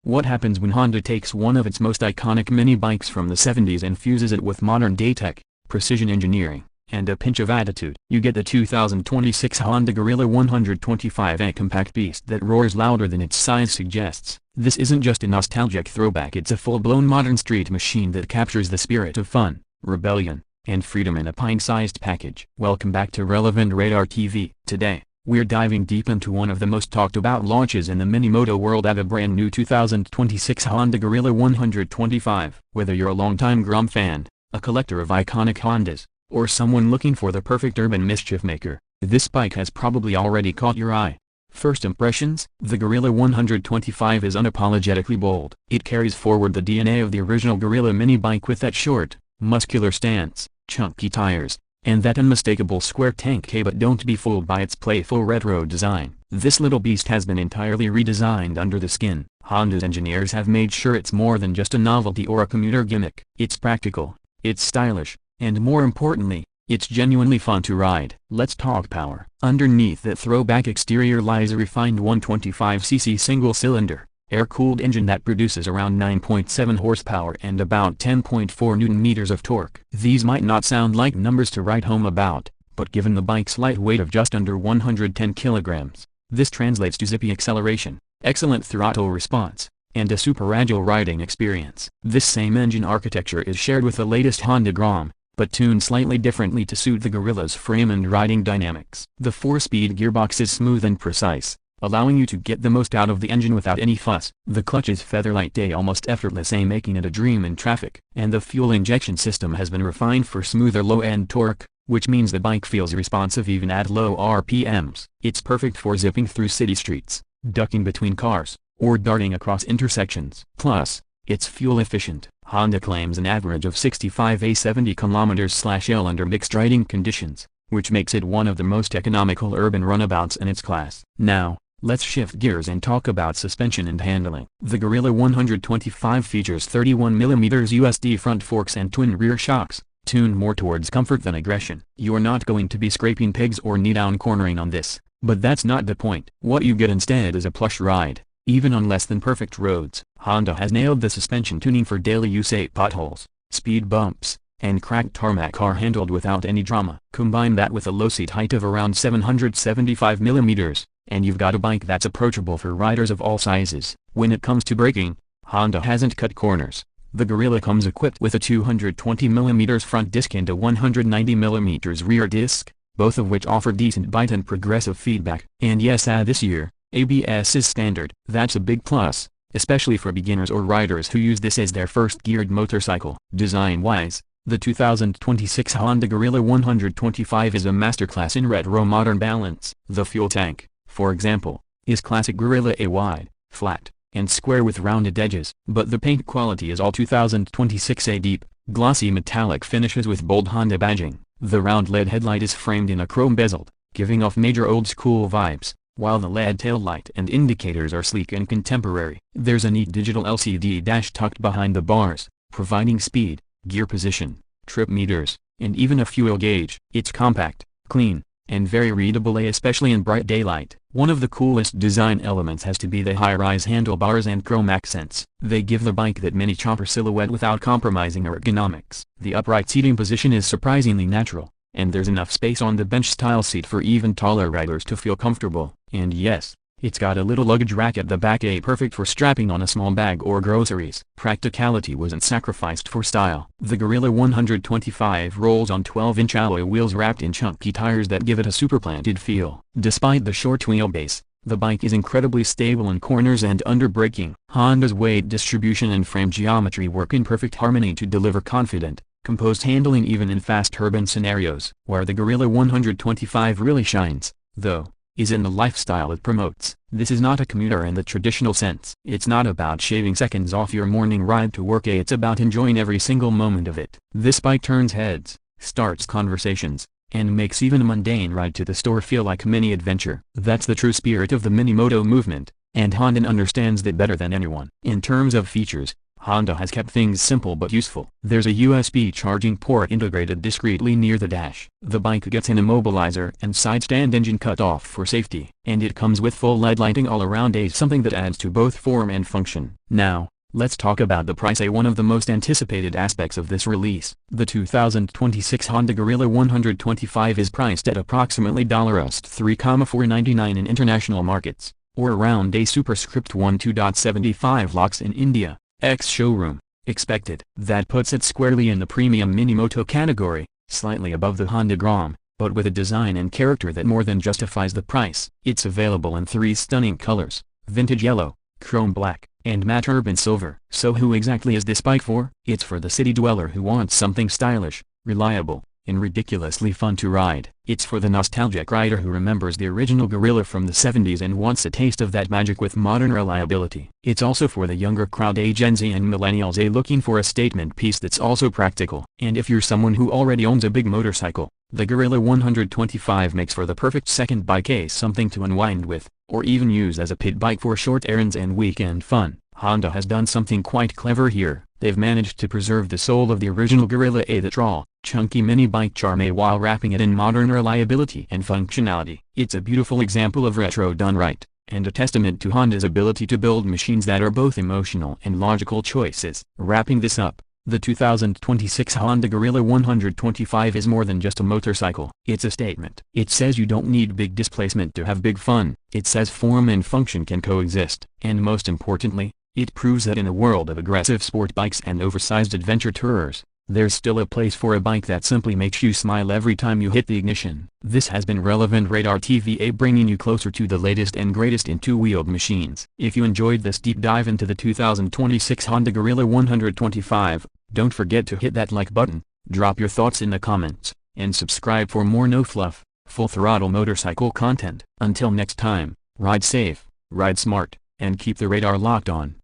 What happens when Honda takes one of its most iconic mini bikes from the 70s and fuses it with modern-day tech, precision engineering, and a pinch of attitude? You get the 2026 Honda Gorilla 125, a compact beast that roars louder than its size suggests. This isn't just a nostalgic throwback, it's a full-blown modern street machine that captures the spirit of fun, rebellion, and freedom in a pint-sized package. Welcome back to Rev Radar TV. Today, we're diving deep into one of the most talked about launches in the mini-moto world, at a brand new 2026 Honda Gorilla 125. Whether you're a longtime Grom fan, a collector of iconic Hondas, or someone looking for the perfect urban mischief maker, this bike has probably already caught your eye. First impressions: the Gorilla 125 is unapologetically bold. It carries forward the DNA of the original Gorilla mini bike with that short, muscular stance, chunky tires, and that unmistakable square tank. But don't be fooled by its playful retro design. This little beast has been entirely redesigned under the skin. Honda's engineers have made sure it's more than just a novelty or a commuter gimmick. It's practical, it's stylish, and more importantly, it's genuinely fun to ride. Let's talk power. Underneath that throwback exterior lies a refined 125cc single-cylinder, air-cooled engine that produces around 9.7 horsepower and about 10.4 Nm of torque. These might not sound like numbers to write home about, but given the bike's light weight of just under 110 kilograms, this translates to zippy acceleration, excellent throttle response, and a super agile riding experience. This same engine architecture is shared with the latest Honda Grom, but tuned slightly differently to suit the Gorilla's frame and riding dynamics. The 4-speed gearbox is smooth and precise, allowing you to get the most out of the engine without any fuss. The clutch is feather-light, almost effortless, making it a dream in traffic. And the fuel injection system has been refined for smoother low-end torque, which means the bike feels responsive even at low RPMs. It's perfect for zipping through city streets, ducking between cars, or darting across intersections. Plus, it's fuel efficient. Honda claims an average of 65–70 km/L under mixed riding conditions, which makes it one of the most economical urban runabouts in its class. Now, let's shift gears and talk about suspension and handling. The Gorilla 125 features 31mm USD front forks and twin rear shocks, tuned more towards comfort than aggression. You're not going to be scraping pigs or knee-down cornering on this, but that's not the point. What you get instead is a plush ride, even on less than perfect roads. Honda has nailed the suspension tuning for daily use. Potholes, speed bumps, and cracked tarmac are handled without any drama. Combine that with a low seat height of around 775mm, and you've got a bike that's approachable for riders of all sizes. When it comes to braking, Honda hasn't cut corners. The Gorilla comes equipped with a 220mm front disc and a 190mm rear disc, both of which offer decent bite and progressive feedback. And yes, this year, ABS is standard. That's a big plus, especially for beginners or riders who use this as their first geared motorcycle. Design-wise, the 2026 Honda Gorilla 125 is a masterclass in retro modern balance. The fuel tank, for example, is classic Gorilla, wide, flat, and square with rounded edges. But the paint quality is all 2026 deep, glossy metallic finishes with bold Honda badging. The round LED headlight is framed in a chrome bezel, giving off major old-school vibes, while the LED taillight and indicators are sleek and contemporary. There's a neat digital LCD dash tucked behind the bars, providing speed, gear position, trip meters, and even a fuel gauge. It's compact, clean, and very readable, especially in bright daylight. One of the coolest design elements has to be the high-rise handlebars and chrome accents. They give the bike that mini chopper silhouette without compromising ergonomics. The upright seating position is surprisingly natural, and there's enough space on the bench-style seat for even taller riders to feel comfortable. And yes, it's got a little luggage rack at the back, perfect for strapping on a small bag or groceries. Practicality wasn't sacrificed for style. The Gorilla 125 rolls on 12-inch alloy wheels wrapped in chunky tires that give it a super-planted feel. Despite the short wheelbase, the bike is incredibly stable in corners and under braking. Honda's weight distribution and frame geometry work in perfect harmony to deliver confident, composed handling even in fast urban scenarios. Where the Gorilla 125 really shines, though, is in the lifestyle it promotes. This is not a commuter in the traditional sense. It's not about shaving seconds off your morning ride to work. It's about enjoying every single moment of it. This bike turns heads, starts conversations, and makes even a mundane ride to the store feel like a mini adventure. That's the true spirit of the mini-moto movement, and Honda understands that better than anyone. In terms of features, Honda has kept things simple but useful. There's a USB charging port integrated discreetly near the dash. The bike gets an immobilizer and side stand engine cut off for safety, and it comes with full LED lighting all around, something that adds to both form and function. Now, let's talk about the price, one of the most anticipated aspects of this release. The 2026 Honda Gorilla 125 is priced at approximately $3,499 in international markets, or around a superscript 12.75 lakhs in India, ex-showroom, expected. That puts it squarely in the premium mini-moto category, slightly above the Honda Gram, but with a design and character that more than justifies the price. It's available in 3 stunning colors: vintage yellow, chrome black, and matte urban silver. So who exactly is this bike for? It's for the city dweller who wants something stylish, reliable, and ridiculously fun to ride. It's for the nostalgic rider who remembers the original Gorilla from the 70s and wants a taste of that magic with modern reliability. It's also for the younger crowd, Gen Z and millennials, looking for a statement piece that's also practical. And if you're someone who already owns a big motorcycle, the Gorilla 125 makes for the perfect second bike, something to unwind with, or even use as a pit bike for short errands and weekend fun. Honda has done something quite clever here. They've managed to preserve the soul of the original Gorilla, that raw, chunky mini bike charm, while wrapping it in modern reliability and functionality. It's a beautiful example of retro done right, and a testament to Honda's ability to build machines that are both emotional and logical choices. Wrapping this up, the 2026 Honda Gorilla 125 is more than just a motorcycle. It's a statement. It says you don't need big displacement to have big fun. It says form and function can coexist. And most importantly, it proves that in a world of aggressive sport bikes and oversized adventure tourers, there's still a place for a bike that simply makes you smile every time you hit the ignition. This has been Rev Radar TV, bringing you closer to the latest and greatest in two-wheeled machines. If you enjoyed this deep dive into the 2026 Honda Gorilla 125, don't forget to hit that like button, drop your thoughts in the comments, and subscribe for more no-fluff, full-throttle motorcycle content. Until next time, ride safe, ride smart, and keep the radar locked on.